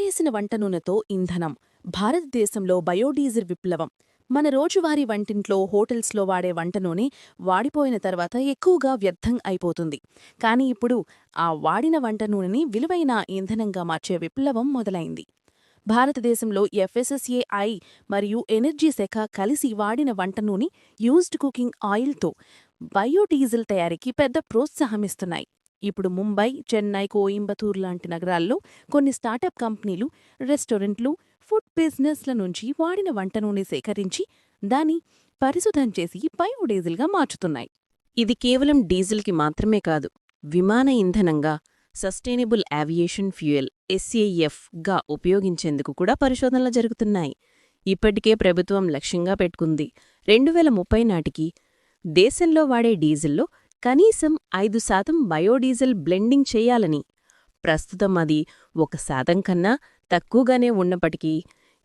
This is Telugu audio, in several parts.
ఆరేసిన వంట నూనెతో ఇంధనం. భారతదేశంలో బయోడీజిల్ విప్లవం. మన రోజువారీ వంటింట్లో, హోటల్స్లో వాడే వంట నూనె వాడిపోయిన తర్వాత ఎక్కువగా వ్యర్థం అయిపోతుంది. కానీ ఇప్పుడు ఆ వాడిన వంట నూనెని విలువైన ఇంధనంగా మార్చే విప్లవం మొదలైంది. భారతదేశంలో ఎఫ్ఎస్ఎస్ఏఐ మరియు ఎనర్జీ శాఖ కలిసి వాడిన వంట నూనె, యూజ్డ్ కుకింగ్ ఆయిల్తో బయోడీజిల్ తయారీకి పెద్ద ప్రోత్సాహమిస్తున్నాయి. ఇప్పుడు ముంబై, చెన్నై, కోయంబత్తూర్ లాంటి నగరాల్లో కొన్ని స్టార్టప్ కంపెనీలు, రెస్టారెంట్లు, ఫుడ్ బిజినెస్ల నుంచి వాడిన వంట నూనె సేకరించి దాన్ని పరిశుద్ధం చేసి బయోడీజిల్గా మార్చుతున్నాయి. ఇది కేవలం డీజిల్కి మాత్రమే కాదు, విమాన ఇంధనంగా సస్టైనబుల్ ఏవియేషన్ ఫ్యూయల్ (SAF)గా ఉపయోగించేందుకు కూడా పరిశోధనలు జరుగుతున్నాయి. ఇప్పటికే ప్రభుత్వం లక్ష్యంగా పెట్టుకుంది 2030 నాటికి దేశంలో వాడే డీజిల్లో కనీసం 5% బయోడీజిల్ బ్లెండింగ్ చెయ్యాలని. ప్రస్తుతం అది 1% కన్నా తక్కువగానే ఉన్నప్పటికీ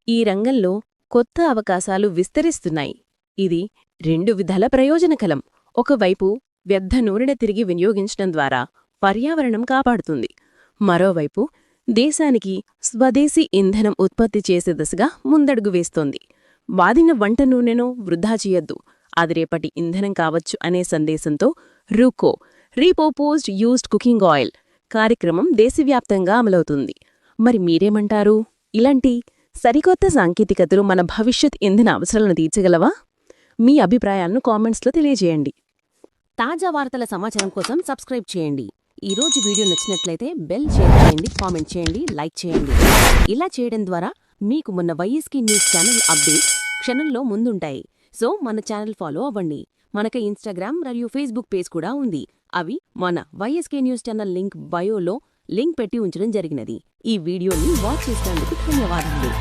ఈ రంగంలో కొత్త అవకాశాలు విస్తరిస్తున్నాయి. ఇది 2 విధాల ప్రయోజనకరం. ఒకవైపు వ్యర్థ నూనె తిరిగి వినియోగించడం ద్వారా పర్యావరణం కాపాడుతుంది. మరోవైపు దేశానికి స్వదేశీ ఇంధనం ఉత్పత్తి చేసే దిశగా ముందడుగు వేస్తోంది. వాడిన వంట నూనెను వృధా చేయొద్దు, అది రేపటి ఇంధనం కావచ్చు అనే సందేశంతో రూకో రీపర్పోజ్డ్ యూజ్డ్ కుకింగ్ ఆయిల్ కార్యక్రమం దేశవ్యాప్తంగా అమలవుతుంది. మరి మీరేమంటారు? ఇలాంటి సరికొత్త సాంకేతికతలు మన భవిష్యత్ ఇంధన అవసరాలను తీర్చగలవా? మీ అభిప్రాయాలను కామెంట్స్లో తెలియజేయండి. తాజా వార్తల సమాచారం కోసం సబ్స్క్రైబ్ చేయండి. ఈరోజు వీడియో నచ్చినట్లయితే బెల్ షేర్ చేయండి, కామెంట్ చేయండి, లైక్ చేయండి. ఇలా చేయడం ద్వారా మీకు మొన్న వైఎస్కే న్యూస్ ఛానల్ అప్డేట్స్ క్షణంలో ముందుంటాయి. సో మన ఛానల్ ఫాలో అవ్వండి. మనకి ఇన్స్టాగ్రామ్ మరియు ఫేస్బుక్ పేజ్ కూడా ఉంది. అవి మన వైఎస్కే న్యూస్ ఛానల్ లింక్ బయోలో లింక్ పెట్టి ఉంచడం జరిగినది. ఈ వీడియోని వాచ్ చేసినందుకు ధన్యవాదాలు.